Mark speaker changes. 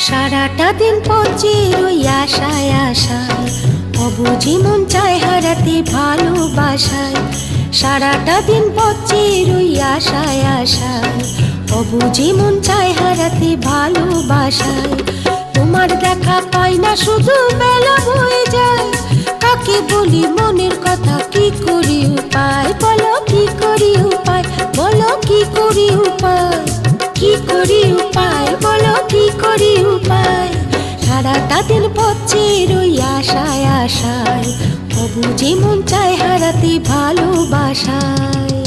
Speaker 1: সারাটা দিন পচে রই আশায় আশায়, অবুঝি মন চায় হারাতে ভালোবাসায়। সারাটা দিন পচে রই আশায় আশায়, অবুঝি মন চায় হারাতে ভালোবাসায়। তোমার দেখা পাই না শুধু বেলা হয়ে যায়, কাকে বলি মনের কথা কি করি উপায়, বলো কি করি উপায়, বলো কি করি উপায়, কি করি উপায়, বলো কি করি উপায়। সারাটা দিন পচে রই আশায় আশায়, অবুঝি মন চায় হারাতে ভালোবাসায়।